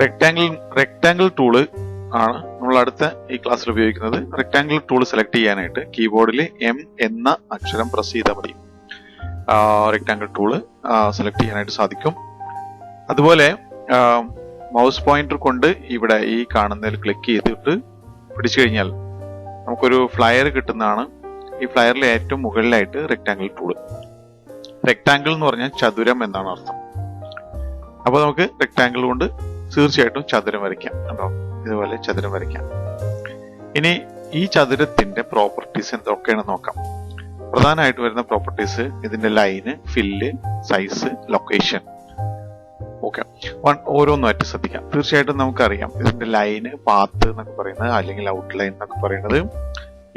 Rectangle tool ആണ് നമ്മൾ അടുത്ത ഈ ക്ലാസ്സിൽ ഉപയോഗിക്കുന്നത്. റെക്ടാങ്കിൾ ടൂൾ സെലക്ട് ചെയ്യാനായിട്ട് കീബോർഡിൽ M എന്ന അക്ഷരം പ്രസ് ചെയ്താൽ മതി. റെക്ടാങ്കിൾ ടൂള് സെലക്ട് ചെയ്യാനായിട്ട് സാധിക്കും. അതുപോലെ മൗസ് പോയിന്റർ കൊണ്ട് ഇവിടെ ഈ കാണുന്നതിൽ ക്ലിക്ക് ചെയ്തിട്ട് പിടിച്ചു കഴിഞ്ഞാൽ നമുക്കൊരു ഫ്ലയർ കിട്ടുന്നതാണ്. ഈ ഫ്ലയറിൽ ഏറ്റവും മുകളിലായിട്ട് റെക്ടാങ്കിൾ ടൂള്. റെക്ടാങ്കിൾ എന്ന് പറഞ്ഞാൽ ചതുരം എന്നാണ് അർത്ഥം. അപ്പൊ നമുക്ക് റെക്ടാങ്കിൾ കൊണ്ട് തീർച്ചയായിട്ടും ചതുരം വരയ്ക്കാം. കണ്ടോ, ഇതുപോലെ ചതുരം വരയ്ക്കാം. ഇനി ഈ ചതുരത്തിന്റെ പ്രോപ്പർട്ടീസ് എന്തൊക്കെയാണെന്ന് നോക്കാം. പ്രധാനമായിട്ട് വരുന്ന പ്രോപ്പർട്ടീസ് ഇതിന്റെ line, fill, size, location. Okay, ഓരോന്നുമായിട്ട് ശ്രദ്ധിക്കാം. തീർച്ചയായിട്ടും നമുക്കറിയാം ഇതിന്റെ ലൈന്, പാത്ത് എന്നൊക്കെ പറയുന്നത്, അല്ലെങ്കിൽ ഔട്ട് ലൈൻ എന്നൊക്കെ പറയുന്നത്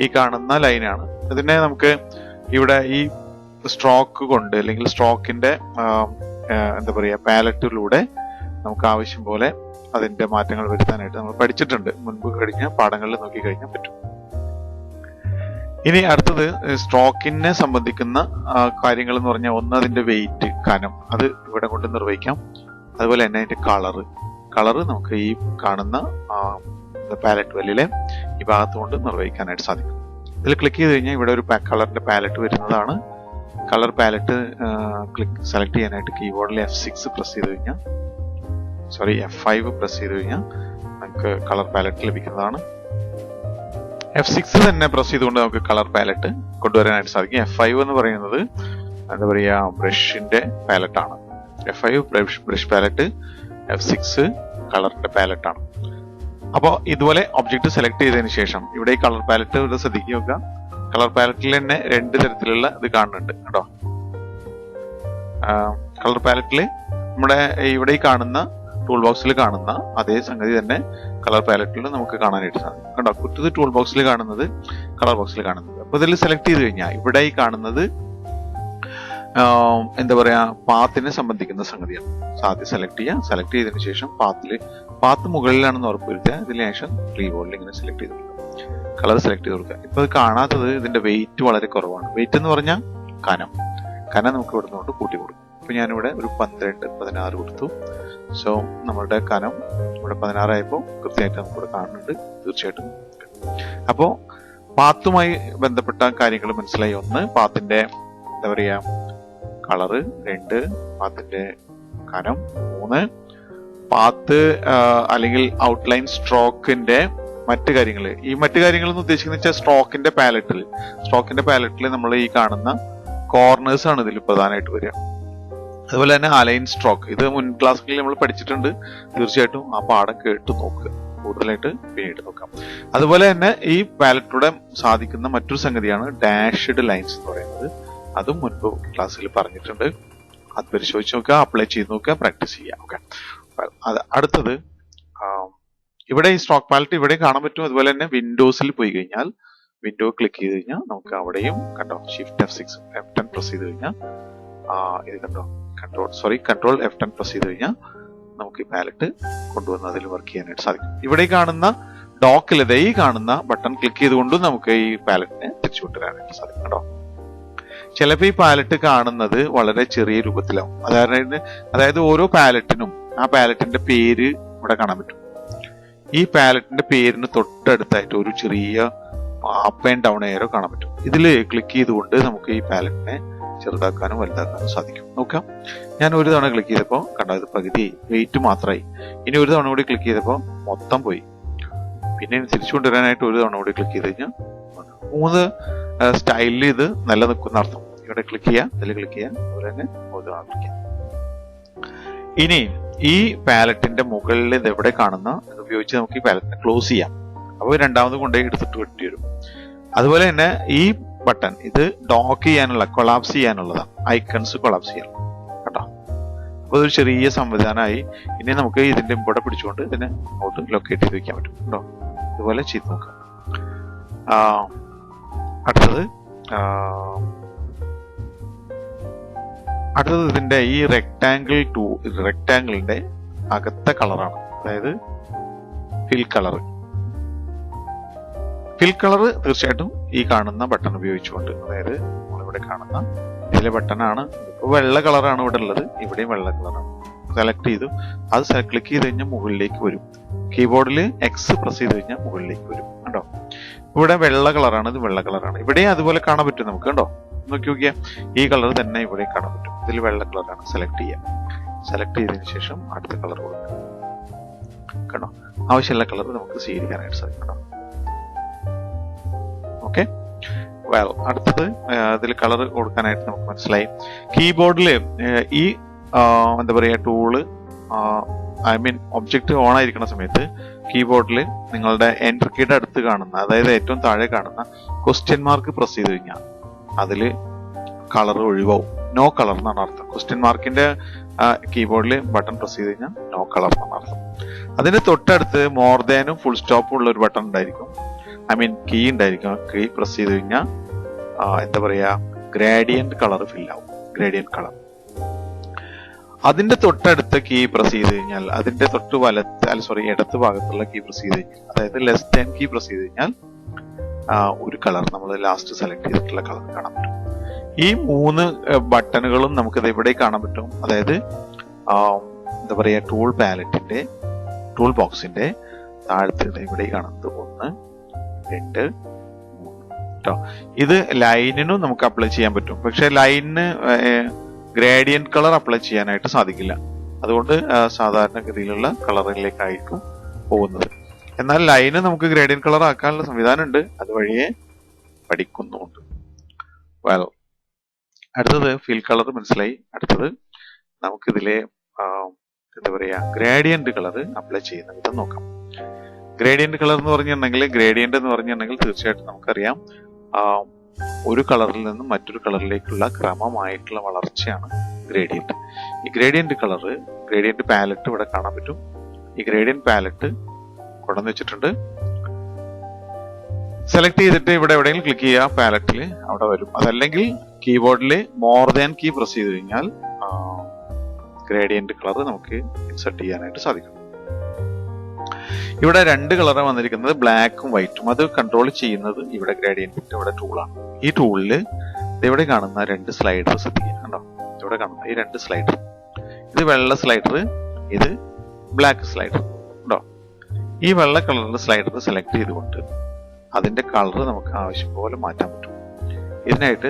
ഈ കാണുന്ന ലൈനാണ്. ഇതിനെ നമുക്ക് ഇവിടെ ഈ സ്ട്രോക്ക് കൊണ്ട്, അല്ലെങ്കിൽ സ്ട്രോക്കിന്റെ എന്താ പറയുക, പാലറ്റിലൂടെ നമുക്ക് ആവശ്യം പോലെ അതിന്റെ മാറ്റങ്ങൾ വരുത്താനായിട്ട് നമ്മൾ പഠിച്ചിട്ടുണ്ട്. മുൻപ് കഴിഞ്ഞ പാഠങ്ങളിൽ നോക്കി കഴിഞ്ഞാൽ പറ്റും. ഇനി അടുത്തത് സ്ട്രോക്കിനെ സംബന്ധിക്കുന്ന കാര്യങ്ങൾ എന്ന് പറഞ്ഞാൽ, ഒന്ന് അതിന്റെ വെയിറ്റ്, കനം, അത് ഇവിടെ കൊണ്ട് നിർവഹിക്കാം. അതുപോലെ തന്നെ അതിന്റെ കളറ് നമുക്ക് ഈ കാണുന്ന പാലറ്റ് വലിലെ ഈ ഭാഗത്ത് കൊണ്ട് നിർവഹിക്കാനായിട്ട് സാധിക്കും. ഇതിൽ ക്ലിക്ക് ചെയ്ത് കഴിഞ്ഞാൽ ഇവിടെ ഒരു കളറിന്റെ പാലറ്റ് വരുന്നതാണ്. കളർ പാലറ്റ് സെലക്ട് ചെയ്യാനായിട്ട് കീബോർഡിൽ F6 പ്രസ് ചെയ്ത് കഴിഞ്ഞാൽ, F5 പ്രസ് ചെയ്ത് കഴിഞ്ഞാൽ നമുക്ക് കളർ പാലറ്റ് ലഭിക്കുന്നതാണ്. F6 തന്നെ പ്രസ് ചെയ്തുകൊണ്ട് നമുക്ക് കളർ പാലറ്റ് കൊണ്ടുവരാനായിട്ട് സാധിക്കും. F5 എന്ന് പറയുന്നത് എന്താ പറയുക, ബ്രഷിന്റെ പാലറ്റ് ആണ്. F5 brush palette, F6 കളറിന്റെ palette ആണ്. അപ്പോൾ ഇതുപോലെ ഒബ്ജക്റ്റ് സെലക്ട് ചെയ്തതിന് ശേഷം ഇവിടെ ഈ കളർ പാലറ്റ് ഇവിടെ ശ്രദ്ധിക്കുക നോക്കുക. കളർ പാലറ്റിൽ തന്നെ രണ്ട് തരത്തിലുള്ള ഇത് കാണുന്നുണ്ട് കേട്ടോ. കളർ പാലറ്റിൽ നമ്മുടെ ഇവിടെ ഈ കാണുന്ന ടൂൾ ബോക്സിൽ കാണുന്ന അതേ സംഗതി തന്നെ കളർ പാലറ്റിൽ നമുക്ക് കാണാനായിട്ട് സാധിക്കും കേട്ടോ. കുറ്റത് ടൂൾ ബോക്സിൽ കാണുന്നത്, കളർ ബോക്സിൽ കാണുന്നത്. അപ്പൊ ഇതിൽ സെലക്ട് ചെയ്ത് കഴിഞ്ഞാൽ ഇവിടെ ഈ കാണുന്നത് എന്താ പറയാ, പാത്തിനെ സംബന്ധിക്കുന്ന സംഗതിയാണ്. ആദ്യം സെലക്ട് ചെയ്തതിനു ശേഷം പാത്ത് മുകളിലാണെന്ന് ഉറപ്പുവരുത്തുക. ഇതിന് ശേഷം കീബോർഡിൽ ഇങ്ങനെ സെലക്ട് ചെയ്ത് കൊടുക്കുക, കളർ സെലക്ട് ചെയ്ത് കൊടുക്കുക. ഇപ്പൊ ഇത് കാണാത്തത് ഇതിന്റെ വെയിറ്റ് വളരെ കുറവാണ്. വെയിറ്റ് എന്ന് പറഞ്ഞാൽ കനം നമുക്ക് ഇവിടെ നിന്നുകൊണ്ട് കൂട്ടി കൊടുക്കും. ഇപ്പൊ ഞാനിവിടെ ഒരു 12, 16 കൊടുത്തു. സോ നമ്മളുടെ കനം ഇവിടെ 16 ആയപ്പോൾ കൃത്യമായിട്ട് നമുക്കിവിടെ കാണുന്നുണ്ട്. തീർച്ചയായിട്ടും അപ്പോ പാത്തുമായി ബന്ധപ്പെട്ട കാര്യങ്ങൾ മനസ്സിലായി. ഒന്ന്, പാത്തിന്റെ എന്താ പറയാ കളറ്. 2, പാത്തിന്റെ കനം. 3, പാത്ത് അല്ലെങ്കിൽ ഔട്ട്ലൈൻ സ്ട്രോക്കിന്റെ മറ്റു കാര്യങ്ങൾ. ഈ മറ്റു കാര്യങ്ങൾ എന്ന് ഉദ്ദേശിക്കുന്നത് വെച്ചാൽ സ്ട്രോക്കിന്റെ പാലറ്റിൽ നമ്മൾ ഈ കാണുന്ന കോർണേഴ്സ് ആണ് ഇതിൽ പ്രധാനമായിട്ട് വരിക. അതുപോലെ തന്നെ അലൈൻ സ്ട്രോക്ക്, ഇത് മുൻ ക്ലാസ്സുകളിൽ നമ്മൾ പഠിച്ചിട്ടുണ്ട്. തീർച്ചയായിട്ടും ആ പാഠം കേട്ട് നോക്കുക, കൂടുതലായിട്ട് പിന്നീട് നോക്കാം. അതുപോലെ തന്നെ ഈ പാലറ്റിലൂടെ സാധിക്കുന്ന മറ്റൊരു സംഗതിയാണ് ഡാഷ്ഡ് ലൈൻസ് എന്ന് പറയുന്നത്. അതും മുൻപ് ക്ലാസ്സിൽ പറഞ്ഞിട്ടുണ്ട്. അത് പരിശോധിച്ച് നോക്കുക, അപ്ലൈ ചെയ്ത് നോക്കുക, പ്രാക്ടീസ് ചെയ്യുക. ഓക്കെ, അടുത്തത് ഇവിടെ ഈ സ്ട്രോക്ക് പാലറ്റ് ഇവിടെ കാണാൻ പറ്റും. അതുപോലെ തന്നെ വിൻഡോസിൽ പോയി കഴിഞ്ഞാൽ, വിൻഡോ ക്ലിക്ക് ചെയ്ത് കഴിഞ്ഞാൽ നമുക്ക് അവിടെയും കണ്ടോ, Shift F6 F10 പ്രസ് ചെയ്ത് കഴിഞ്ഞാൽ ഇത് കണ്ടോ, കൺട്രോൾ F10 പ്രസ് ചെയ്ത് കഴിഞ്ഞാൽ നമുക്ക് ഈ പാലറ്റ് കൊണ്ടുവന്ന് അതിൽ വർക്ക് ചെയ്യാനായിട്ട് സാധിക്കും. ഇവിടെ കാണുന്ന ഡോക്കിൽ ഈ കാണുന്ന ബട്ടൺ ക്ലിക്ക് ചെയ്തുകൊണ്ടും നമുക്ക് ഈ പാലറ്റിനെ തിരിച്ചു കൊണ്ടുവരാനായിട്ട് സാധിക്കും കേട്ടോ. ചിലപ്പോൾ ഈ പാലറ്റ് കാണുന്നത് വളരെ ചെറിയ രൂപത്തിലാവും. അതായത് ഓരോ പാലറ്റിനും ആ പാലറ്റിന്റെ പേര് ഇവിടെ കാണാൻ പറ്റും. ഈ പാലറ്റിന്റെ പേരിന് തൊട്ടടുത്തായിട്ട് ഒരു ചെറിയ അപ്പ് ആൻഡ് ഡൗൺ എയറോ കാണാൻ പറ്റും. ഇതിൽ ക്ലിക്ക് ചെയ്തുകൊണ്ട് നമുക്ക് ഈ പാലറ്റിനെ ചെറുതാക്കാനും വലുതാക്കാനും സാധിക്കും. നോക്കാം, ഞാൻ ഒരു തവണ ക്ലിക്ക് ചെയ്തപ്പോൾ കണ്ടോ, ഇത് പകുതി വെയിറ്റ് മാത്രമായി. ഇനി ഒരു തവണ കൂടി ക്ലിക്ക് ചെയ്തപ്പോൾ മൊത്തം പോയി. പിന്നെ തിരിച്ചു കൊണ്ടുവരാനായിട്ട് ഒരു തവണ കൂടി ക്ലിക്ക് ചെയ്ത് കഴിഞ്ഞാൽ 3 സ്റ്റൈലിൽ ഇത് നല്ല നിൽക്കുന്ന അർത്ഥം. ഇവിടെ ക്ലിക്ക് ചെയ്യാം, ഇതിൽ ക്ലിക്ക് ചെയ്യാം, അതുപോലെ തന്നെ ഒരു തവണ ക്ലിക്ക് ചെയ്യാം. ഇനി ഈ പാലറ്റിന്റെ മുകളിൽ ഇത് എവിടെ കാണുന്ന ഉപയോഗിച്ച് നമുക്ക് ഈ പാലറ്റിനെ ക്ലോസ് ചെയ്യാം. അപ്പോൾ രണ്ടാമത് കൊണ്ടുപോയി എടുത്തിട്ട് വെട്ടി വരും. അതുപോലെ തന്നെ ഈ ബട്ടൺ ഇത് ഡോക്ക് ചെയ്യാനുള്ള, കൊളാപ്സ് ചെയ്യാനുള്ളതാണ്. ഐക്കൺസ് കൊളാപ്സ് ചെയ്യാൻ കേട്ടോ. അപ്പൊ ഒരു ചെറിയ സംവിധാനമായി. ഇനി നമുക്ക് ഇതിന്റെ ഇവിടെ പിടിച്ചുകൊണ്ട് ഇതിനെ അങ്ങോട്ട് ലൊക്കേറ്റ് ചെയ്ത് വെക്കാൻ പറ്റും കേട്ടോ. ഇതുപോലെ ചെയ്ത് നോക്കാം. അടുത്തത് ഇതിന്റെ ഈ റെക്ടാങ്കിളിന്റെ അകത്തെ കളറാണ്. അതായത് ഫിൽ കളർ തീർച്ചയായിട്ടും ഈ കാണുന്ന ബട്ടൺ ഉപയോഗിച്ചുകൊണ്ട്, അതായത് നമ്മളിവിടെ കാണുന്ന ഇതിലെ ബട്ടണാണ്. വെള്ള കളറാണ് ഇവിടെ ഉള്ളത്, ഇവിടെയും വെള്ള കളറാണ്. സെലക്ട് ചെയ്തു, അത് ക്ലിക്ക് ചെയ്ത് കഴിഞ്ഞാൽ മുകളിലേക്ക് വരും. കീബോർഡിൽ എക്സ് പ്രസ് ചെയ്ത് കഴിഞ്ഞാൽ മുകളിലേക്ക് വരും. കണ്ടോ, ഇവിടെ വെള്ള കളറാണ്, ഇത് വെള്ള കളറാണ്. ഇവിടെ അതുപോലെ കാണാൻ പറ്റും നമുക്ക്. കണ്ടോ, നോക്കി നോക്കിയാൽ ഈ കളർ തന്നെ ഇവിടെ കാണാൻ പറ്റും. ഇതിൽ വെള്ള കളറാണ്. സെലക്ട് ചെയ്യാം. സെലക്ട് ചെയ്തതിനു ശേഷം അടുത്ത കളർ കൊടുക്കാം. കണ്ടോ, ആവശ്യമുള്ള കളർ നമുക്ക് സ്വീകരിക്കാനായിട്ട് സാധിക്കും. കണ്ടോ, ഓക്കെ. വെൽ, അടുത്തത് ഇതിൽ കളർ കൊടുക്കാനായിട്ട് നമുക്ക് മനസ്സിലായി. കീബോർഡിൽ ഈ എന്താ പറയുക ടൂള് ഒബ്ജക്റ്റ് ഓൺ ആയിരിക്കുന്ന സമയത്ത് കീബോർഡിൽ നിങ്ങളുടെ എൻറ്റർ കീയുടെ അടുത്ത് കാണുന്ന, അതായത് ഏറ്റവും താഴെ കാണുന്ന ക്വസ്റ്റ്യൻ മാർക്ക് പ്രസ് ചെയ്ത് കഴിഞ്ഞാൽ അതിൽ കളർ ഒഴിവാവും. നോ കളർ എന്നാണ് അർത്ഥം. ക്വസ്റ്റ്യൻ മാർക്കിന്റെ കീബോർഡിൽ ബട്ടൺ പ്രസ് ചെയ്ത് കഴിഞ്ഞാൽ നോ കളർ എന്നാണ് അർത്ഥം. അതിന് തൊട്ടടുത്ത് മോർ ദാനും ഫുൾ സ്റ്റോപ്പും ഉള്ള ഒരു ബട്ടൺ ഉണ്ടായിരിക്കും, കീ ഉണ്ടായിരിക്കും. കീ പ്രസ് ചെയ്ത് കഴിഞ്ഞാൽ എന്താ പറയാ ഗ്രേഡിയന്റ് കളർ ഫിൽ ആവും. Gradient colour. അതിന്റെ തൊട്ടടുത്ത കീ പ്രസ് ചെയ്ത് കഴിഞ്ഞാൽ, അതിന്റെ തൊട്ട് ഇടത്ത് ഭാഗത്തുള്ള കീ പ്രസ് ചെയ്ത് കഴിഞ്ഞാൽ, അതായത് ലെസ് ദാൻ കീ പ്രസ് ചെയ്ത് കഴിഞ്ഞാൽ ഒരു കളർ നമ്മൾ ലാസ്റ്റ് സെലക്ട് ചെയ്തിട്ടുള്ള കളർ കാണാൻ പറ്റും. ഈ 3 ബട്ടണുകളും നമുക്കിത് ഇവിടെ കാണാൻ പറ്റും. അതായത് എന്താ പറയാ ടൂൾ പാലറ്റിന്റെ ടൂൾ ബോക്സിന്റെ താഴത്ത് ഇവിടെ കാണുന്നത് 1, 2, 3 കേട്ടോ. ഇത് ലൈനിനും നമുക്ക് അപ്ലൈ ചെയ്യാൻ പറ്റും. പക്ഷെ ലൈനിന് ഗ്രേഡിയന്റ് കളർ അപ്ലൈ ചെയ്യാനായിട്ട് സാധിക്കില്ല. അതുകൊണ്ട് സാധാരണഗതിയിലുള്ള കളറിലേക്കായിരിക്കും പോകുന്നത്. എന്നാൽ ലൈന് നമുക്ക് ഗ്രേഡിയന്റ് കളർ ആക്കാനുള്ള സംവിധാനം ഉണ്ട്, അതുവഴിയെ പഠിക്കുന്നുണ്ട്. വെൽ, അടുത്തത് ഫിൽ കളർ മനസ്സിലായി. അടുത്തത് നമുക്കിതിലെ എന്താ പറയാ ഗ്രേഡിയന്റ് കളർ അപ്ലൈ ചെയ്യുന്ന വിധം നോക്കാം. ഗ്രേഡിയന്റ് കളർ എന്ന് പറഞ്ഞിട്ടുണ്ടെങ്കിൽ തീർച്ചയായിട്ടും നമുക്കറിയാം ഒരു കളറിൽ നിന്നും മറ്റൊരു കളറിലേക്കുള്ള ക്രമമായിട്ടുള്ള വളർച്ചയാണ് ഗ്രേഡിയന്റ്. ഈ ഗ്രേഡിയന്റ് പാലറ്റ് ഇവിടെ കാണാൻ പറ്റും. ഈ ഗ്രേഡിയന്റ് പാലറ്റ് കൊണ്ടുവന്ന് വെച്ചിട്ടുണ്ട്. സെലക്ട് ചെയ്തിട്ട് ഇവിടെ എവിടെയെങ്കിലും ക്ലിക്ക് ചെയ്യുക, പാലറ്റിൽ അവിടെ വരും. അതല്ലെങ്കിൽ കീബോർഡിൽ മോർ ദാൻ കീ പ്രസ് ചെയ്ത് കഴിഞ്ഞാൽ ഗ്രേഡിയന്റ് കളർ നമുക്ക് ഇൻസെർട്ട് ചെയ്യാനായിട്ട് സാധിക്കും. ഇവിടെ 2 കളറാണ് വന്നിരിക്കുന്നത്, ബ്ലാക്കും വൈറ്റും. അത് കൺട്രോൾ ചെയ്യുന്നത് ഇവിടെ ഗ്രേഡിയന്റിന്റെ ഇവിടെ ടൂളാണ്. ഈ ടൂളില് ഇവിടെ കാണുന്ന 2 സ്ലൈഡർ ശ്രദ്ധിക്കുക. കണ്ടോ, ഇവിടെ കാണുന്ന ഈ 2 സ്ലൈഡർ, ഇത് വെള്ള സ്ലൈഡർ, ഇത് ബ്ലാക്ക് സ്ലൈഡർ. ഉണ്ടോ, ഈ വെള്ള കളറിലെ സ്ലൈഡർ സെലക്ട് ചെയ്തുകൊണ്ട് അതിന്റെ കളർ നമുക്ക് ആവശ്യം പോലെ മാറ്റാൻ പറ്റും.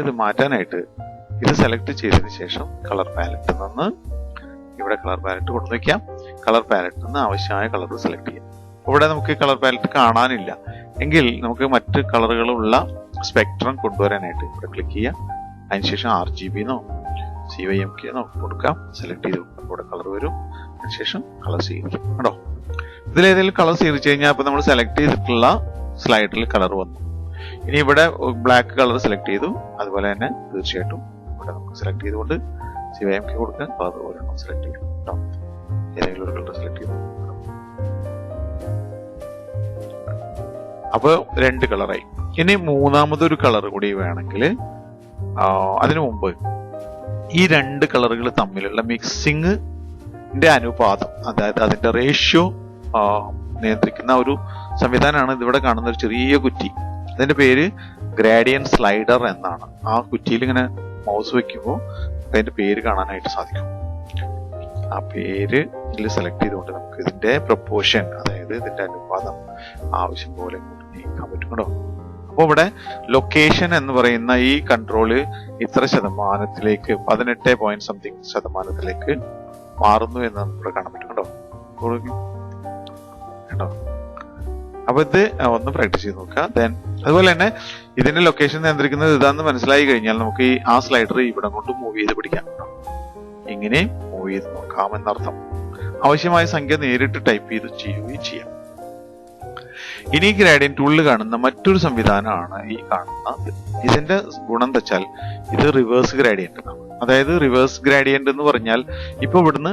ഇത് മാറ്റാനായിട്ട് ഇത് സെലക്ട് ചെയ്തതിന് ശേഷം കളർ പാലറ്റിൽ നിന്ന് ഇവിടെ കളർ പാലറ്റ് കൊണ്ടുവയ്ക്കാം. കളർ പാലറ്റിൽ നിന്ന് ആവശ്യമായ കളർ സെലക്ട് ചെയ്യാം. ഇവിടെ നമുക്ക് കളർ പാലറ്റ് കാണാനില്ല എങ്കിൽ നമുക്ക് മറ്റ് കളറുകളുള്ള സ്പെക്ട്രം കൊണ്ടുവരാനായിട്ട് ഇവിടെ ക്ലിക്ക് ചെയ്യാം. അതിനുശേഷം RGB CYMK കൊടുക്കാം. സെലക്ട് ചെയ്ത് ഇവിടെ കളർ വരും. അതിനുശേഷം കളർ സ്വീകരിക്കും. കേട്ടോ, ഇതിലേതെങ്കിലും കളർ സ്വീകരിച്ചു കഴിഞ്ഞാൽ ഇപ്പൊ നമ്മൾ സെലക്ട് ചെയ്തിട്ടുള്ള സ്ലൈഡിൽ കളർ വന്നു. ഇനി ഇവിടെ ബ്ലാക്ക് കളർ സെലക്ട് ചെയ്തു. അതുപോലെ തന്നെ തീർച്ചയായിട്ടും ഇവിടെ നമുക്ക് സെലക്ട് ചെയ്തുകൊണ്ട് CYMK കൊടുക്കാൻ കളർ ഒരെണ്ണം സെലക്ട് ചെയ്യും. കേട്ടോ, ഏതെങ്കിലും ഒരു കളർ സെലക്ട് ചെയ്തു. അപ്പൊ 2 കളറായി. ഇനി മൂന്നാമതൊരു കളർ കൂടി വേണമെങ്കിൽ അതിനു മുമ്പ് ഈ 2 കളറുകൾ തമ്മിലുള്ള മിക്സിങ്ങിന്റെ അനുപാതം, അതായത് അതിന്റെ റേഷ്യോ നിയന്ത്രിക്കുന്ന ഒരു സംവിധാനമാണ് ഇതിവിടെ കാണുന്ന ഒരു ചെറിയ കുറ്റി. അതിന്റെ പേര് ഗ്രേഡിയന്റ് സ്ലൈഡർ എന്നാണ്. ആ കുറ്റിയിൽ ഇങ്ങനെ മൗസ് വെക്കുമ്പോൾ അതിന്റെ പേര് കാണാനായിട്ട് സാധിക്കും. ആ പേര് ഇതിൽ സെലക്ട് ചെയ്തുകൊണ്ട് നമുക്ക് ഇതിന്റെ പ്രൊപ്പോർഷൻ, അതായത് ഇതിന്റെ അനുപാതം ആവശ്യം പോലെ നീക്കാൻ പറ്റും. കേട്ടോ, അപ്പൊ ഇവിടെ ലൊക്കേഷൻ എന്ന് പറയുന്ന ഈ കൺട്രോള് ഇത്ര ശതമാനത്തിലേക്ക് 18.something% മാറുന്നു എന്ന് നമുക്ക് കാണാൻ പറ്റും. കേട്ടോ, കേട്ടോ, അപ്പൊ ഇത് ഒന്ന് പ്രാക്ടീസ് ചെയ്ത് നോക്കാം. ദെൻ അതുപോലെ തന്നെ ഇതിന്റെ ലൊക്കേഷൻ നിയന്ത്രിക്കുന്നത് ഇതാന്ന് മനസ്സിലായി കഴിഞ്ഞാൽ നമുക്ക് ആ സ്ലൈഡർ ഇവിടെ കൊണ്ട് മൂവ് ചെയ്ത് പിടിക്കാം. ഇങ്ങനെ മൂവ് ചെയ്ത് നോക്കാം എന്നർത്ഥം. ആവശ്യമായ സംഖ്യ നേരിട്ട് ടൈപ്പ് ചെയ്ത് ചെയ്യുകയും ചെയ്യാം. ഇനി ഗ്രേഡിയന്റ് ടൂളിൽ കാണുന്ന മറ്റൊരു സംവിധാനമാണ് ഈ കാണുന്നത്. ഇതിന്റെ ഗുണം എന്താ വെച്ചാൽ ഇത് റിവേഴ്സ് ഗ്രേഡിയന്റ് ആണ്. അതായത് റിവേഴ്സ് ഗ്രേഡിയന്റ് എന്ന് പറഞ്ഞാൽ ഇപ്പൊ ഇവിടുന്ന്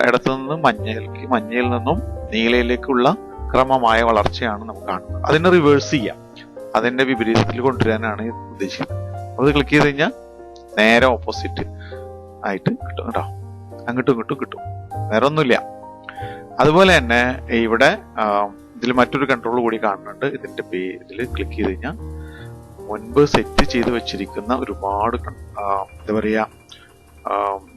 ഇടത്തു നിന്ന് മഞ്ഞയിൽ നിന്നും നീലയിലേക്കുള്ള ക്രമമായ വളർച്ചയാണ് നമുക്ക് കാണുന്നത്. അതിനെ റിവേഴ്സ് ചെയ്യാം, അതിന്റെ വിപരീതത്തിൽ കൊണ്ടുവരാനാണ് ഉദ്ദേശിക്കുന്നത്. അത് ക്ലിക്ക് ചെയ്ത് കഴിഞ്ഞാൽ നേരെ ഓപ്പോസിറ്റ് ആയിട്ട് കിട്ടും. കേട്ടോ, അങ്ങോട്ടും ഇങ്ങോട്ടും കിട്ടും, വേറെ ഒന്നുമില്ല. അതുപോലെ തന്നെ ഇവിടെ ഇതിൽ മറ്റൊരു കൺട്രോൾ കൂടി കാണുന്നുണ്ട്. ഇതിന്റെ പേരിൽ ക്ലിക്ക് ചെയ്ത് കഴിഞ്ഞാൽ മുൻപ് സെറ്റ് ചെയ്ത് വെച്ചിരിക്കുന്ന ഒരുപാട് എന്താ പറയാ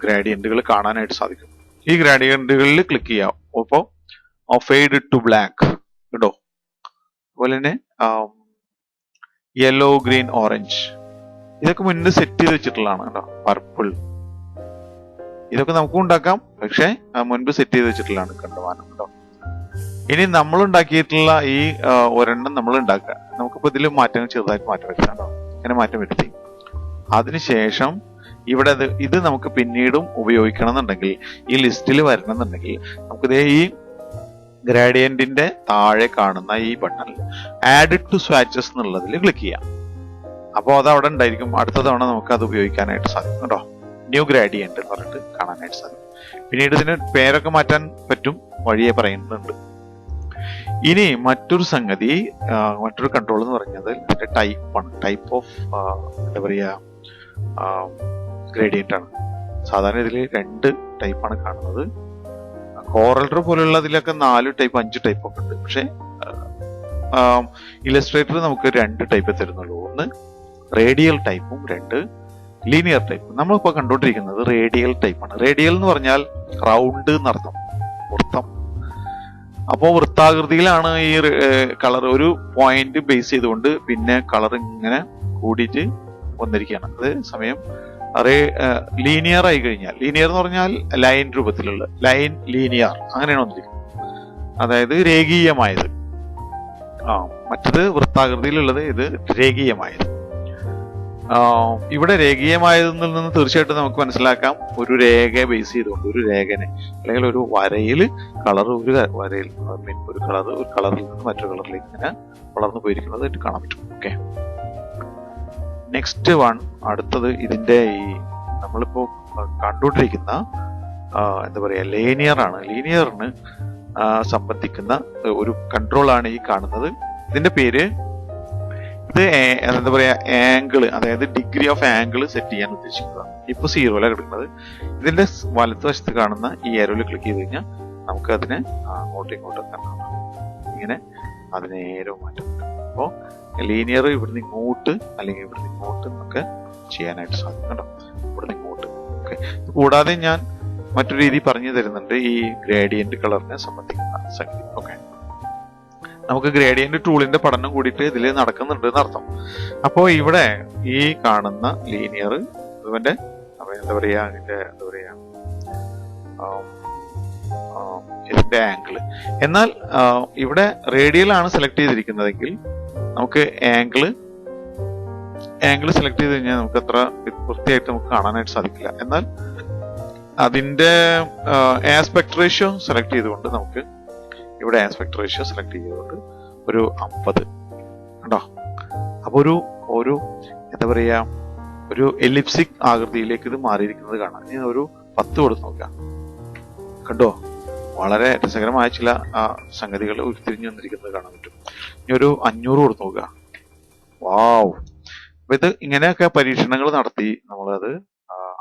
ഗ്രേഡിയന്റുകൾ കാണാനായിട്ട് സാധിക്കും. ഈ ഗ്രാഡിയന്റുകളിൽ ക്ലിക്ക് ചെയ്യാം. അപ്പോൾ ഫെയ്ഡ് ടു ബ്ലാക്ക് കേട്ടോ. അതുപോലെ തന്നെ യെല്ലോ, ഗ്രീൻ, ഓറഞ്ച് ഇതൊക്കെ മുന്നേ സെറ്റ് ചെയ്ത് വെച്ചിട്ടുള്ളതാണ് കേട്ടോ. പർപ്പിൾ ഇതൊക്കെ നമുക്കും ഉണ്ടാക്കാം, പക്ഷെ മുൻപ് സെറ്റ് ചെയ്ത് വെച്ചിട്ടുള്ളതാണ് കണ്ടുമാനം കേട്ടോ. ഇനി നമ്മൾ ഉണ്ടാക്കിയിട്ടുള്ള ഈ ഒരെണ്ണം നമ്മൾ ഉണ്ടാക്കുക. നമുക്കിപ്പോ ഇതിൽ മാറ്റങ്ങൾ ചെറുതായിട്ട് മാറ്റം വരുത്താം കേട്ടോ. അങ്ങനെ മാറ്റം വരുത്തി അതിനുശേഷം ഇവിടെ ഇത് നമുക്ക് പിന്നീടും ഉപയോഗിക്കണം എന്നുണ്ടെങ്കിൽ, ഈ ലിസ്റ്റിൽ വരണം എന്നുണ്ടെങ്കിൽ, നമുക്കിതേ ഈ ഗ്രാഡിയന്റിന്റെ താഴെ കാണുന്ന ഈ ബട്ടണിൽ ആഡ് ടു സ്വാച്ചസ് എന്നുള്ളതിൽ ക്ലിക്ക് ചെയ്യാം. അപ്പോൾ അത് അവിടെ ഉണ്ടായിരിക്കും. അടുത്ത തവണ നമുക്ക് അത് ഉപയോഗിക്കാനായിട്ട് സാധിക്കും കേട്ടോ. ന്യൂ ഗ്രാഡിയന്റ് എന്ന് പറഞ്ഞിട്ട് കാണാനായിട്ട് സാധിക്കും. പിന്നീട് ഇതിന് പേരൊക്കെ മാറ്റാൻ പറ്റും, വഴിയെ പറയുന്നുണ്ട്. ഇനി മറ്റൊരു സംഗതി, മറ്റൊരു കൺട്രോൾ എന്ന് പറഞ്ഞത് ഇതിന്റെ ടൈപ്പാണ്. ടൈപ്പ് ഓഫ് എന്താ പറയാ ഗ്രേഡിയന്റ് ആണ്. സാധാരണ ഇതിൽ 2 ടൈപ്പാണ് കാണുന്നത്. CorelDraw പോലുള്ളതിലൊക്കെ 4 ടൈപ്പ് 5 ടൈപ്പ് ഒക്കെ ഉണ്ട്. പക്ഷെ ഇലസ്ട്രേറ്റർ നമുക്ക് 2 ടൈപ്പ് തരുന്നുള്ളൂ. ഒന്ന് റേഡിയൽ ടൈപ്പും 2 ലീനിയർ ടൈപ്പും. നമ്മളിപ്പോ കണ്ടുകൊണ്ടിരിക്കുന്നത് റേഡിയൽ ടൈപ്പാണ്. റേഡിയൽ എന്ന് പറഞ്ഞാൽ റൗണ്ട് എന്നർത്ഥം, വൃത്തം. അപ്പോൾ വൃത്താകൃതിയിലാണ് ഈ കളർ, ഒരു പോയിന്റ് ബേസ് ചെയ്തുകൊണ്ട് പിന്നെ കളർ ഇങ്ങനെ കൂടിയിട്ട് വന്നിരിക്കുകയാണ്. അതേ സമയം ലീനിയർ ആയി കഴിഞ്ഞാൽ, ലീനിയർ എന്ന് പറഞ്ഞാൽ ലൈൻ രൂപത്തിലുള്ള, ലൈൻ ലീനിയർ അങ്ങനെയാണ് വന്നിരിക്കുന്നത്. അതായത് രേഖീയമായത്. മറ്റത് വൃത്താകൃതിയിലുള്ളത്, ഇത് രേഖീയമായത്. ഇവിടെ രേഖീയമായതിൽ നിന്ന് തീർച്ചയായിട്ടും നമുക്ക് മനസ്സിലാക്കാം, ഒരു രേഖ ബേസ് ചെയ്തുകൊണ്ട്, ഒരു രേഖനെ അല്ലെങ്കിൽ ഒരു വരയിൽ കളർ, ഒരു വരയിൽ ഒരു കളറിൽ നിന്ന് മറ്റൊരു കളറിലേക്ക് ഇങ്ങനെ വളർന്നു പോയിരിക്കുന്നത് കാണാൻ പറ്റും. ഓക്കെ, നെക്സ്റ്റ് വൺ, അടുത്തത് ഇതിന്റെ ഈ നമ്മളിപ്പോ കണ്ടുകൊണ്ടിരിക്കുന്ന എന്താ പറയാ ലീനിയർ ആണ്. ലീനിയറിന് സംബന്ധിക്കുന്ന ഒരു കൺട്രോൾ ആണ് ഈ കാണുന്നത്. ഇതിന്റെ പേര്, ഇത് എന്താ പറയാ ആംഗിള്, അതായത് ഡിഗ്രി ഓഫ് ആംഗിൾ സെറ്റ് ചെയ്യാൻ ഉദ്ദേശിക്കുക. ഇപ്പൊ 0 കിടക്കുന്നത്. ഇതിന്റെ വലതുവശത്ത് കാണുന്ന ഈ ഏരോയിൽ ക്ലിക്ക് ചെയ്ത് കഴിഞ്ഞാൽ നമുക്ക് അതിനെ അങ്ങോട്ടും ഇങ്ങോട്ടും ഇങ്ങനെ അതിനെ ഏരോ മാറ്റാം. അപ്പോ ലീനിയർ ഇവിടുന്ന് ഇങ്ങോട്ട് അല്ലെങ്കിൽ ഇവിടുന്ന് ഇങ്ങോട്ട് എന്നൊക്കെ ചെയ്യാനായിട്ട് സാധിക്കും കേട്ടോ. ഇവിടുന്ന് ഇങ്ങോട്ട്. ഓക്കെ, കൂടാതെ ഞാൻ മറ്റൊരു രീതി പറഞ്ഞു തരുന്നുണ്ട് ഈ ഗ്രേഡിയന്റ് കളറിനെ സംബന്ധിക്കുന്ന സംഗതി. ഓക്കെ, നമുക്ക് ഗ്രേഡിയന്റ് ടൂളിന്റെ പഠനം കൂടിയിട്ട് ഇതിൽ നടക്കുന്നുണ്ട് എന്നർത്ഥം. അപ്പോൾ ഇവിടെ ഈ കാണുന്ന ലീനിയർ ഇതിന്റെ എന്താ പറയാ ഇതിന്റെ ആംഗിള്. എന്നാൽ ഇവിടെ റേഡിയൽ ആണ് സെലക്ട് ചെയ്തിരിക്കുന്നതെങ്കിൽ നമുക്ക് ആംഗിള് സെലക്ട് ചെയ്ത് കഴിഞ്ഞാൽ നമുക്ക് അത്ര വൃത്തിയായിട്ട് നമുക്ക് കാണാനായിട്ട് സാധിക്കില്ല. എന്നാൽ അതിന്റെ ആസ്പെക്ട് റേഷ്യോ സെലക്ട് ചെയ്തുകൊണ്ട് നമുക്ക് ഇവിടെ ആസ്പെക്ട് റേഷ്യോ സെലക്ട് ചെയ്തുകൊണ്ട് ഒരു 50 കണ്ടോ. അപ്പൊ ഒരു എന്താ പറയാ ഒരു എലിപ്സിക് ആകൃതിയിലേക്ക് ഇത് മാറിയിരിക്കുന്നത് കാണാം. ഇനി ഒരു 10 കൊടുത്ത് നോക്കാം. കണ്ടോ, വളരെ രസകരമായ ചില സംഗതികൾ ഉരുത്തിരിഞ്ഞു വന്നിരിക്കുന്നത് കാണാൻ പറ്റും. ഇനി ഒരു 500 കൊടുത്ത് നോക്കുക. വാവ്. അപ്പൊ ഇത് ഇങ്ങനെയൊക്കെ പരീക്ഷണങ്ങൾ നടത്തി നമ്മളത്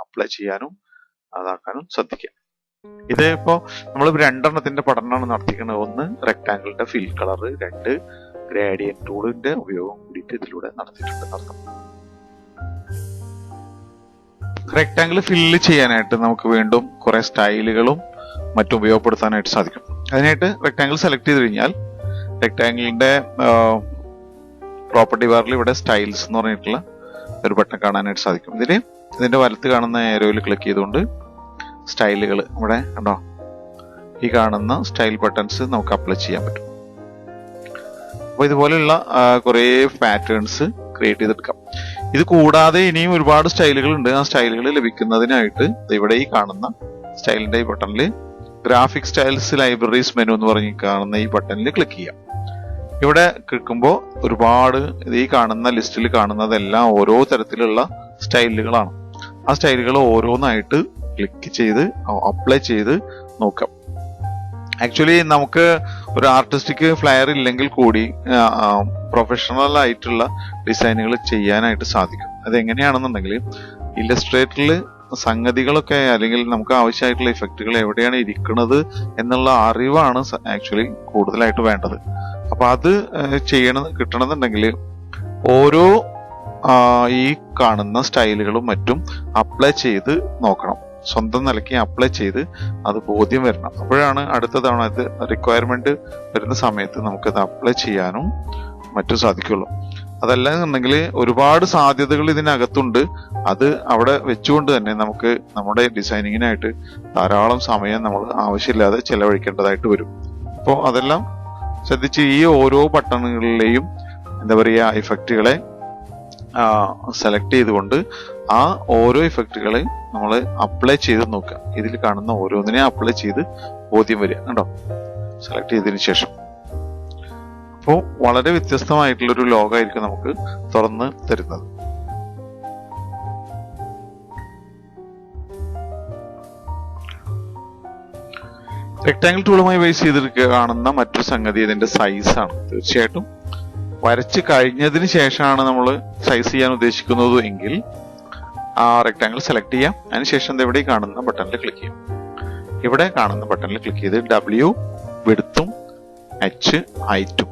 അപ്ലൈ ചെയ്യാനും അതാക്കാനും ശ്രദ്ധിക്കാം. ഇത് ഇപ്പോ നമ്മൾ 2 പഠനമാണ് നടത്തിക്കുന്നത്. ഒന്ന് റെക്ടാങ്കിളിന്റെ ഫിൽ കളർ, 2 ഗ്രേഡിയന്റ് ടൂളിന്റെ ഉപയോഗം കൂടിയിട്ട് ഇതിലൂടെ നടത്തിയിട്ടുണ്ട് അർത്ഥം. റെക്ടാങ്കിൾ ഫില്ല് ചെയ്യാനായിട്ട് നമുക്ക് വീണ്ടും കുറെ സ്റ്റൈലുകളും മറ്റും ഉപയോഗപ്പെടുത്താനായിട്ട് സാധിക്കും. അതിനായിട്ട് റെക്ടാങ്കിൾ സെലക്ട് ചെയ്ത് കഴിഞ്ഞാൽ റെക്ടാങ്കിളിന്റെ പ്രോപ്പർട്ടി ബാറിൽ ഇവിടെ സ്റ്റൈൽസ് എന്ന് പറഞ്ഞിട്ടുള്ള ഒരു ബട്ടൺ കാണാനായിട്ട് സാധിക്കും. ഇതിന്റെ വലത്ത് കാണുന്ന ഏരോയിൽ ക്ലിക്ക് ചെയ്തുകൊണ്ട് സ്റ്റൈലുകൾ ഇവിടെ കണ്ടോ, ഈ കാണുന്ന സ്റ്റൈൽ ബട്ടൺസ് നമുക്ക് അപ്ലൈ ചെയ്യാൻ പറ്റും. അപ്പൊ ഇതുപോലെയുള്ള കുറെ പാറ്റേൺസ് ക്രിയേറ്റ് ചെയ്തെടുക്കാം. ഇത് കൂടാതെ ഇനിയും ഒരുപാട് സ്റ്റൈലുകൾ ഉണ്ട്. ആ സ്റ്റൈലുകൾ ലഭിക്കുന്നതിനായിട്ട് ഇവിടെ ഈ കാണുന്ന സ്റ്റൈലിന്റെ ഈ ബട്ടണിൽ ഗ്രാഫിക് സ്റ്റൈൽസ് ലൈബ്രറീസ് മെനു എന്ന് പറഞ്ഞ് കാണുന്ന ഈ ബട്ടണിൽ ക്ലിക്ക് ചെയ്യാം. ഇവിടെ ക്ലിക്കുമ്പോൾ ഒരുപാട് ഈ കാണുന്ന ലിസ്റ്റിൽ കാണുന്നതെല്ലാം ഓരോ തരത്തിലുള്ള സ്റ്റൈലുകളാണ്. ആ സ്റ്റൈലുകൾ ഓരോന്നായിട്ട് ക്ലിക്ക് ചെയ്ത് അപ്ലൈ ചെയ്ത് നോക്കാം. ആക്ച്വലി നമുക്ക് ഒരു ആർട്ടിസ്റ്റിക് ഫ്ലയർ ഇല്ലെങ്കിൽ കൂടി പ്രൊഫഷണൽ ആയിട്ടുള്ള ഡിസൈനുകൾ ചെയ്യാനായിട്ട് സാധിക്കും. അതെങ്ങനെയാണെന്നുണ്ടെങ്കിൽ ഇല്ലസ്ട്രേറ്ററിൽ സംഗതികളൊക്കെ അല്ലെങ്കിൽ നമുക്ക് ആവശ്യമായിട്ടുള്ള ഇഫക്റ്റുകൾ എവിടെയാണ് ഇരിക്കുന്നത് എന്നുള്ള അറിവാണ് ആക്ച്വലി കൂടുതലായിട്ട് വേണ്ടത്. അപ്പൊ അത് കിട്ടണമെന്നുണ്ടെങ്കിൽ ഓരോ ഈ കാണുന്ന സ്റ്റൈലുകളും മറ്റും അപ്ലൈ ചെയ്ത് നോക്കണം. സ്വന്തം നിലയ്ക്ക് അപ്ലൈ ചെയ്ത് അത് ബോധ്യം വരണം. അപ്പോഴാണ് അടുത്ത തവണ ഇത് റിക്വയർമെന്റ് വരുന്ന സമയത്ത് നമുക്കത് അപ്ലൈ ചെയ്യാനും മറ്റും സാധിക്കുള്ളൂ. അതല്ല എന്നുണ്ടെങ്കിൽ ഒരുപാട് സാധ്യതകൾ ഇതിനകത്തുണ്ട്. അത് അവിടെ വെച്ചുകൊണ്ട് തന്നെ നമുക്ക് നമ്മുടെ ഡിസൈനിങ്ങിനായിട്ട് ധാരാളം സമയം നമ്മൾ ആവശ്യമില്ലാതെ ചെലവഴിക്കേണ്ടതായിട്ട് വരും. അപ്പോൾ അതെല്ലാം ശ്രദ്ധിച്ച് ഈ ഓരോ ബട്ടണുകളിലെയും എന്താ പറയുക ഇഫക്റ്റുകളെ സെലക്ട് ചെയ്തുകൊണ്ട് ആ ഓരോ ഇഫക്റ്റുകളെ നമ്മൾ അപ്ലൈ ചെയ്ത് നോക്കുക. ഇതിൽ കാണുന്ന ഓരോന്നിനെ അപ്ലൈ ചെയ്ത് ബോധ്യം വരിക കണ്ടോ, സെലക്ട് ചെയ്തതിനു ശേഷം. അപ്പോൾ വളരെ വ്യത്യസ്തമായിട്ടുള്ളൊരു ലോകമായിരിക്കും നമുക്ക് തുറന്ന് തരുന്നത്. റെക്ടാങ്കിൾ ടൂളുമായി ബേസ് ചെയ്തിട്ട് കാണുന്ന മറ്റൊരു സംഗതി ഇതിന്റെ സൈസാണ്. തീർച്ചയായിട്ടും വരച്ച് കഴിഞ്ഞതിന് ശേഷമാണ് നമ്മൾ സൈസ് ചെയ്യാൻ ഉദ്ദേശിക്കുന്നത് എങ്കിൽ ആ റെക്ടാങ്കിൾ സെലക്ട് ചെയ്യാം. അതിനുശേഷം ഇവിടെ കാണുന്ന ബട്ടണിൽ ക്ലിക്ക് ചെയ്യാം. ഇവിടെ കാണുന്ന ബട്ടണിൽ ക്ലിക്ക് ചെയ്ത് W വിഡ്ത്തും H ഹൈറ്റും,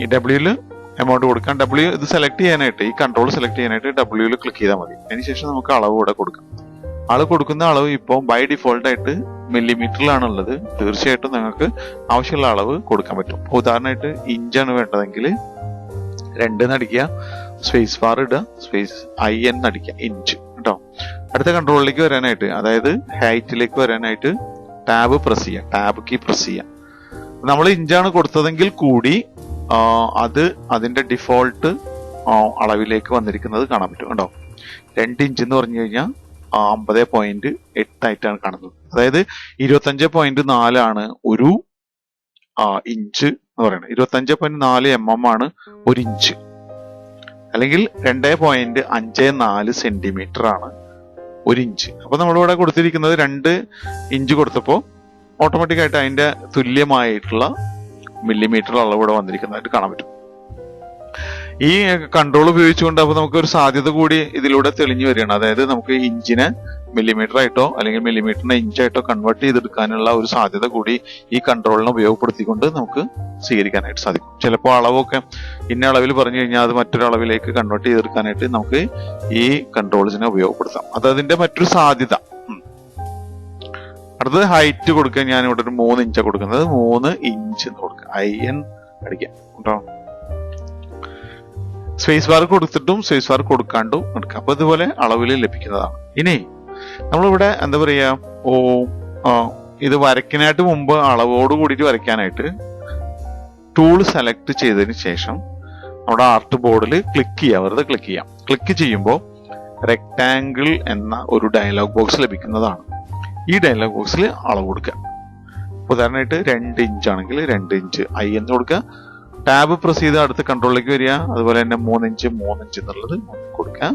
ഈ W എമൗണ്ട് കൊടുക്കാം. W ഇത് സെലക്ട് ചെയ്യാനായിട്ട്, ഈ കൺട്രോൾ സെലക്ട് ചെയ്യാനായിട്ട് W ക്ലിക്ക് ചെയ്താൽ മതി. അതിനുശേഷം നമുക്ക് അളവ് ഇവിടെ കൊടുക്കാം. അളവ് കൊടുക്കുന്ന അളവ് ഇപ്പോൾ ബൈ ഡിഫോൾട്ട് ആയിട്ട് മില്ലിമീറ്ററിലാണുള്ളത്. തീർച്ചയായിട്ടും നിങ്ങൾക്ക് ആവശ്യമുള്ള അളവ് കൊടുക്കാൻ പറ്റും. ഉദാഹരണമായിട്ട് ഇഞ്ചാണ് വേണ്ടതെങ്കിൽ 2 അടിക്കുക, സ്പേസ് ബാർ ഇടുക, സ്പേസ് IN അടിക്കുക, ഇഞ്ച് കേട്ടോ. അടുത്ത കൺട്രോളിലേക്ക് വരാനായിട്ട്, അതായത് ഹൈറ്റിലേക്ക് വരാനായിട്ട് ടാബ് പ്രസ് ചെയ്യാം, ടാബ് കീ പ്രസ് ചെയ്യാം. നമ്മൾ ഇഞ്ചാണ് കൊടുത്തതെങ്കിൽ കൂടി അത് അതിന്റെ ഡിഫോൾട്ട് അളവിലേക്ക് വന്നിരിക്കുന്നത് കാണാൻ പറ്റും കേട്ടോ. 2 ഇഞ്ച് എന്ന് പറഞ്ഞു കഴിഞ്ഞാൽ 50.8 ആയിട്ടാണ് കാണുന്നത്. അതായത് 25.4 ആണ് ഒരു ഇഞ്ച് എന്ന് പറയുന്നത്. 25.4 mm ആണ് ഒരു ഇഞ്ച്, അല്ലെങ്കിൽ 2.54 സെന്റിമീറ്റർ ആണ് ഒരു ഇഞ്ച്. അപ്പൊ നമ്മളിവിടെ കൊടുത്തിരിക്കുന്നത് 2 ഇഞ്ച് കൊടുത്തപ്പോൾ ഓട്ടോമാറ്റിക് ആയിട്ട് അതിന്റെ തുല്യമായിട്ടുള്ള മില്ലിമീറ്റർ അളവ് ഇവിടെ വന്നിരിക്കുന്നതായിട്ട് കാണാൻ പറ്റും. ഈ കൺട്രോൾ ഉപയോഗിച്ചുകൊണ്ട് അപ്പൊ നമുക്ക് ഒരു സാധ്യത കൂടി ഇതിലൂടെ തെളിഞ്ഞു വരികയാണ്. അതായത് നമുക്ക് ഇഞ്ചിനെ മില്ലിമീറ്റർ ആയിട്ടോ അല്ലെങ്കിൽ മില്ലിമീറ്ററിനെ ഇഞ്ചായിട്ടോ കൺവേർട്ട് ചെയ്തെടുക്കാനുള്ള ഒരു സാധ്യത കൂടി ഈ കൺട്രോളിനെ ഉപയോഗപ്പെടുത്തിക്കൊണ്ട് നമുക്ക് സ്വീകരിക്കാനായിട്ട് സാധിക്കും. ചിലപ്പോൾ അളവൊക്കെ ഇന്ന അളവിൽ പറഞ്ഞു കഴിഞ്ഞാൽ അത് മറ്റൊരു അളവിലേക്ക് കൺവേർട്ട് ചെയ്തെടുക്കാനായിട്ട് നമുക്ക് ഈ കൺട്രോൾസിനെ ഉപയോഗപ്പെടുത്താം. അത് അതിന്റെ മറ്റൊരു സാധ്യത. അടുത്തത് ഹൈറ്റ് കൊടുക്കാൻ ഞാൻ ഇവിടെ ഒരു 3 ഇഞ്ചാണ് കൊടുക്കുന്നത്. 3 ഇഞ്ച് എന്ന് കൊടുക്കുക, IN അടിക്കാം കേട്ടോ. സ്പേസ് ബാർ കൊടുത്തിട്ടും സ്പേസ് ബാർ കൊടുക്കാണ്ടും എടുക്കാം. അപ്പൊ ഇതുപോലെ അളവിൽ ലഭിക്കുന്നതാണ്. ഇനി നമ്മളിവിടെ എന്താ പറയാ, ഇത് വരയ്ക്കാനായിട്ട് മുമ്പ് അളവോട് കൂടിയിട്ട് വരയ്ക്കാനായിട്ട് ടൂൾ സെലക്ട് ചെയ്തതിന് ശേഷം നമ്മുടെ ആർട്ട് ബോർഡിൽ ക്ലിക്ക് ചെയ്യാം, വെറുതെ ക്ലിക്ക് ചെയ്യാം. ക്ലിക്ക് ചെയ്യുമ്പോൾ റെക്ടാങ്കിൾ എന്ന ഒരു ഡയലോഗ് ബോക്സ് ലഭിക്കുന്നതാണ്. ഈ ഡയലോഗ് ബോക്സിൽ അളവ് കൊടുക്കുക. ഉദാഹരണമായിട്ട് 2 ഇഞ്ച് ആണെങ്കിൽ 2 ഇഞ്ച് IN കൊടുക്കുക. ടാബ് പ്രസ് ചെയ്ത് അടുത്ത കൺട്രോളിലേക്ക് വരിക. അതുപോലെ തന്നെ 3 ഇഞ്ച് എന്നുള്ളത് കൊടുക്കുക,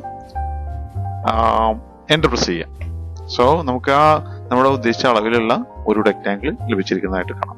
എന്റർ പ്രസ് ചെയ്യുക. സോ നമുക്ക് നമ്മുടെ ഉദ്ദേശിച്ച അളവിലുള്ള ഒരു റെക്ടാങ്കിൾ ലഭിച്ചിരിക്കുന്നതായിട്ട് കാണാം.